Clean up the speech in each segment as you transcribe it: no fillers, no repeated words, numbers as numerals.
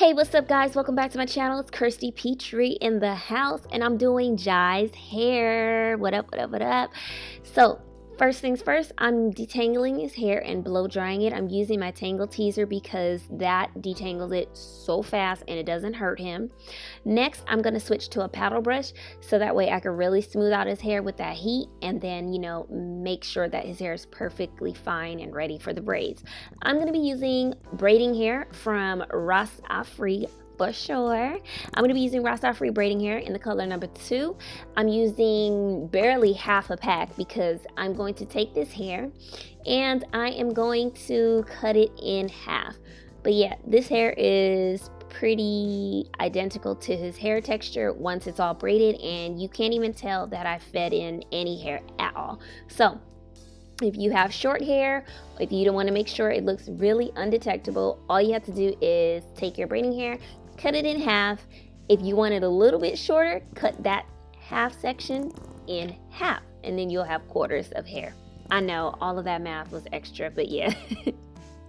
Hey, what's up guys? Welcome back to my channel. It's Kirsty Petrie in the house and I'm doing Jai's hair. What up, what up, what up? So first things first, I'm detangling his hair and blow drying it. I'm using my Tangle Teaser because that detangles it so fast and it doesn't hurt him. Next, I'm going to switch to a paddle brush so that way I can really smooth out his hair with that heat and then, make sure that his hair is perfectly fine and ready for the braids. I'm going to be using braiding hair from Rastafri for sure. I'm going to be using Rastafri braiding hair in the color number 2. I'm using barely half a pack because I'm going to take this hair and I am going to cut it in half. But yeah, this hair is pretty identical to his hair texture once it's all braided, and you can't even tell that I fed in any hair at all. So if you have short hair, if you don't want to make sure it looks really undetectable, all you have to do is take your braiding hair, cut it in half. If you want it a little bit shorter, cut that half section in half, and then you'll have quarters of hair. I know all of that math was extra, but yeah.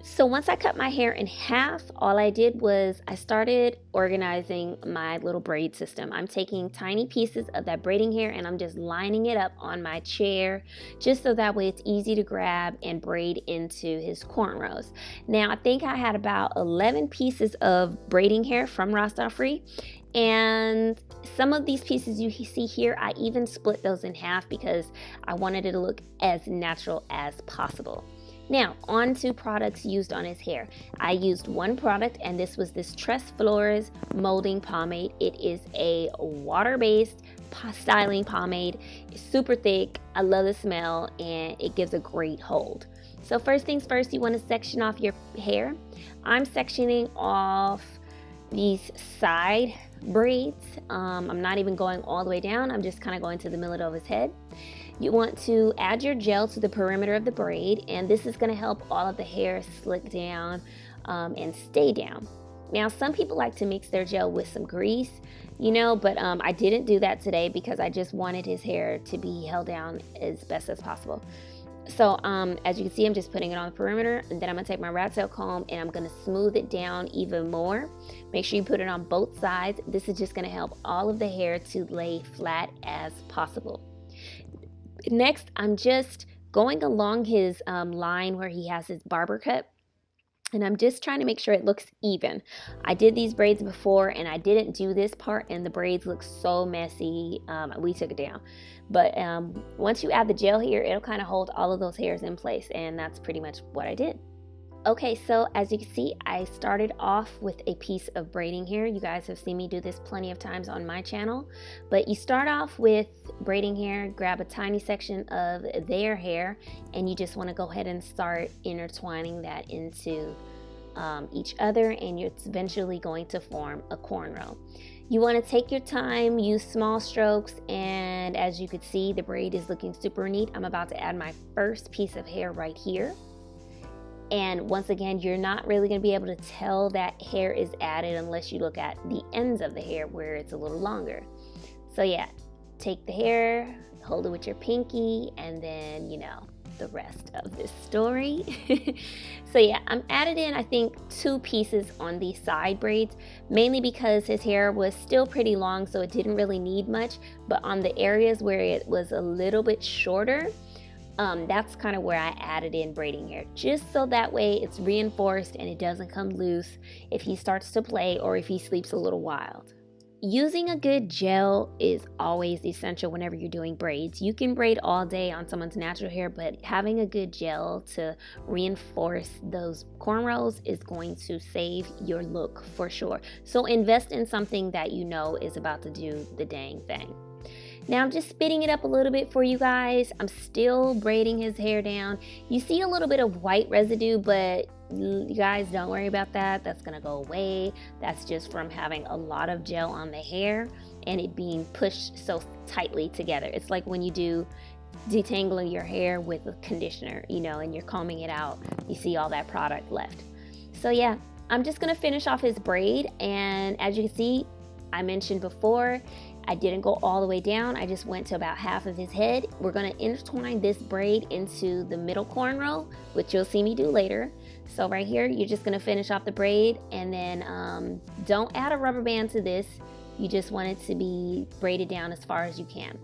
So once I cut my hair in half, all I did was I started organizing my little braid system. I'm taking tiny pieces of that braiding hair and I'm just lining it up on my chair just so that way it's easy to grab and braid into his cornrows. Now I think I had about 11 pieces of braiding hair from Rastafri, and some of these pieces you see here, I even split those in half because I wanted it to look as natural as possible. Now, on to products used on his hair. I used one product, and this was this Tress Flores molding pomade. It is a water-based styling pomade. It's super thick. I love the smell, and it gives a great hold. So first things first, you want to section off your hair. I'm sectioning off these side braids. I'm not even going all the way down. I'm just kind of going to the middle of his head. You want to add your gel to the perimeter of the braid, and this is going to help all of the hair slick down and stay down. Now, some people like to mix their gel with some grease, but I didn't do that today because I just wanted his hair to be held down as best as possible. So as you can see, I'm just putting it on the perimeter, and then I'm going to take my rat tail comb and I'm going to smooth it down even more. Make sure you put it on both sides. This is just going to help all of the hair to lay flat as possible. Next, I'm just going along his line where he has his barber cut, and I'm just trying to make sure it looks even. I did these braids before and I didn't do this part, and the braids look so messy. We took it down. But once you add the gel here, it'll kind of hold all of those hairs in place, and that's pretty much what I did. Okay, so as you can see, I started off with a piece of braiding hair. You guys have seen me do this plenty of times on my channel, but you start off with braiding hair, grab a tiny section of their hair, and you just want to go ahead and start intertwining that into each other, and it's eventually going to form a cornrow. You want to take your time, use small strokes, and as you can see, the braid is looking super neat. I'm about to add my first piece of hair right here. And once again, you're not really going to be able to tell that hair is added unless you look at the ends of the hair where it's a little longer. So yeah, take the hair, hold it with your pinky, and then, the rest of this story. So yeah, I'm added in, I think, 2 pieces on these side braids, mainly because his hair was still pretty long, so it didn't really need much. But on the areas where it was a little bit shorter, that's kind of where I added in braiding hair, just so that way it's reinforced and it doesn't come loose if he starts to play or if he sleeps a little wild. Using a good gel is always essential whenever you're doing braids. You can braid all day on someone's natural hair, but having a good gel to reinforce those cornrows is going to save your look for sure. So invest in something that you know is about to do the dang thing. Now I'm just speeding it up a little bit for you guys. I'm still braiding his hair down. You see a little bit of white residue, but you guys don't worry about that. That's gonna go away. That's just from having a lot of gel on the hair and it being pushed so tightly together. It's like when you do detangling your hair with a conditioner, and you're combing it out, you see all that product left. So yeah, I'm just gonna finish off his braid, and as you can see, I mentioned before, I didn't go all the way down. I just went to about half of his head. We're going to intertwine this braid into the middle cornrow, which you'll see me do later. So right here, you're just going to finish off the braid, and then don't add a rubber band to this. You just want it to be braided down as far as you can.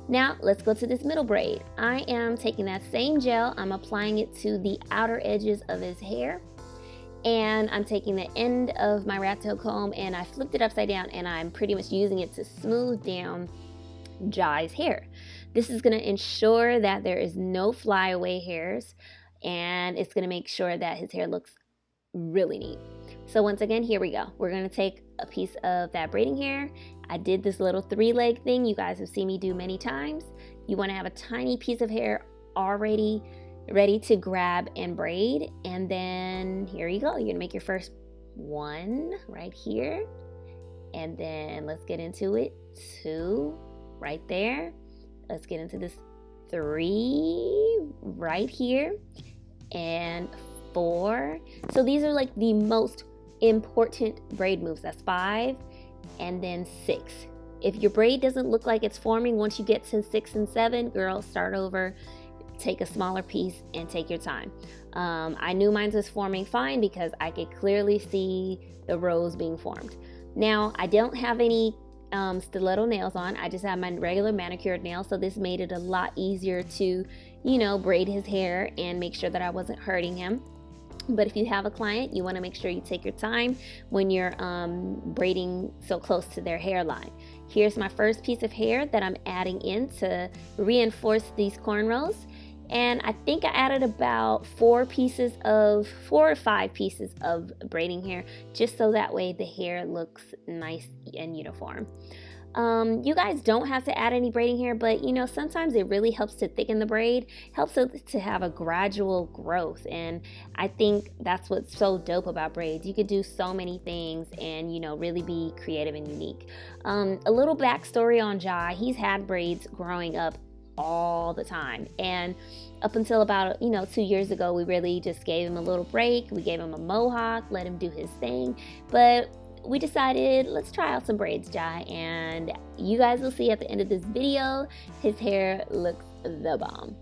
Now let's go to this middle braid. I am taking that same gel, I'm applying it to the outer edges of his hair, and I'm taking the end of my rat tail comb and I flipped it upside down, and I'm pretty much using it to smooth down Jai's hair. This is going to ensure that there is no flyaway hairs, and it's going to make sure that his hair looks really neat. So once again, here we go. We're going to take a piece of that braiding hair. I did this little 3-leg thing you guys have seen me do many times. You want to have a tiny piece of hair already ready to grab and braid, and then here you go. You're going to make your first one right here, and then let's get into it. 2 right there. Let's get into this 3 right here, and 4. So these are like the most important braid moves. That's 5, and then 6. If your braid doesn't look like it's forming once you get to 6 and 7, girl, start over, take a smaller piece and take your time. I knew mine was forming fine because I could clearly see the rows being formed. Now I don't have any stiletto nails on. I just have my regular manicured nails, so this made it a lot easier to, you know, braid his hair and make sure that I wasn't hurting him. But if you have a client, you want to make sure you take your time when you're braiding so close to their hairline. Here's my first piece of hair that I'm adding in to reinforce these cornrows. And I think I added about 4 or 5 pieces of braiding hair, just so that way the hair looks nice and uniform. You guys don't have to add any braiding hair, but you know, sometimes it really helps to thicken the braid, helps it to have a gradual growth. And I think that's what's so dope about braids. You could do so many things and, you know, really be creative and unique. A little backstory on Jai. He's had braids growing up all the time, and up until about 2 years ago, we really just gave him a little break. We gave him a mohawk, let him do his thing, but we decided, let's try out some braids, Jai, and you guys will see at the end of this video, his hair looks the bomb.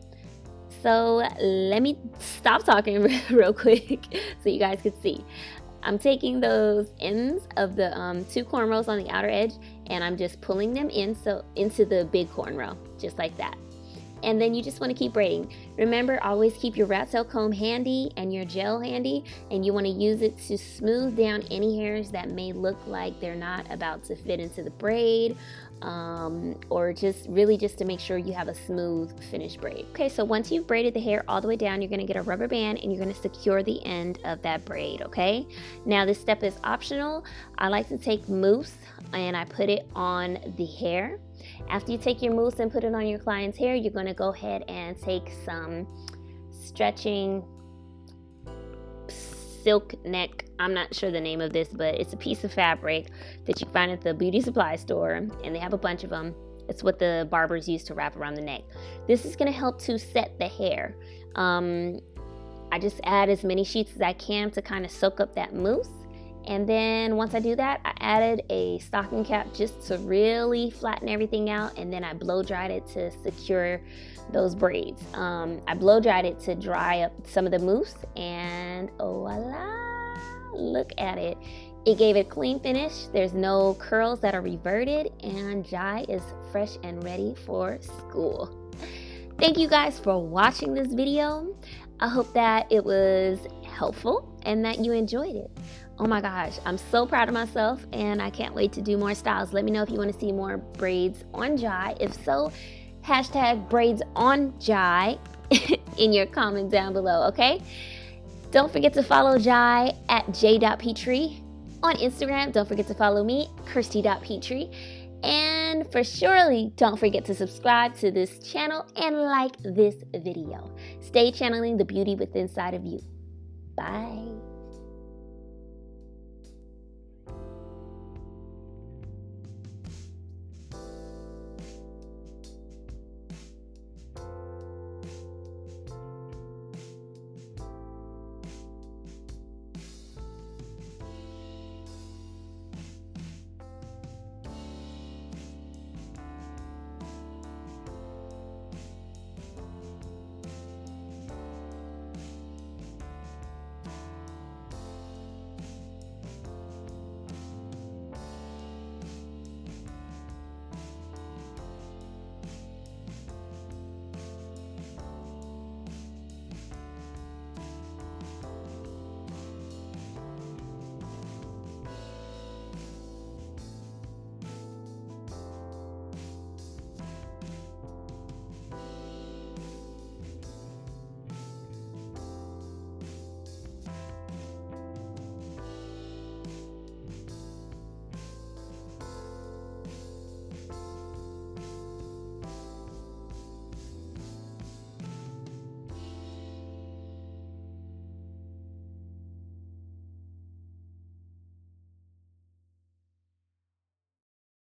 So let me stop talking real quick so you guys can see. I'm taking those ends of the 2 cornrows on the outer edge, and I'm just pulling them into the big cornrow, just like that. And then you just want to keep braiding. Remember, always keep your rat tail comb handy and your gel handy, and you want to use it to smooth down any hairs that may look like they're not about to fit into the braid, or just to make sure you have a smooth finished braid. Okay, so once you've braided the hair all the way down, you're going to get a rubber band and you're going to secure the end of that braid. Okay, now this step is optional. I like to take mousse and I put it on the hair. After you take your mousse and put it on your client's hair, you're going to go ahead and take some stretching silk neck. I'm not sure the name of this, but it's a piece of fabric that you find at the beauty supply store, and they have a bunch of them. It's what the barbers use to wrap around the neck. This is going to help to set the hair. I just add as many sheets as I can to kind of soak up that mousse. And then once I do that, I added a stocking cap just to really flatten everything out, and then I blow dried it to secure those braids. I blow dried it to dry up some of the mousse, and voila, look at it. It gave it a clean finish. There's no curls that are reverted, and Jai is fresh and ready for school. Thank you guys for watching this video. I hope that it was helpful and that you enjoyed it. Oh my gosh, I'm so proud of myself, and I can't wait to do more styles. Let me know if you want to see more braids on Jai. If so, hashtag braids on Jai in your comments down below, okay? Don't forget to follow Jai at j.petrie on Instagram. Don't forget to follow me, kirsty.petrie. And for surely, don't forget to subscribe to this channel and like this video. Stay channeling the beauty within inside of you. Bye.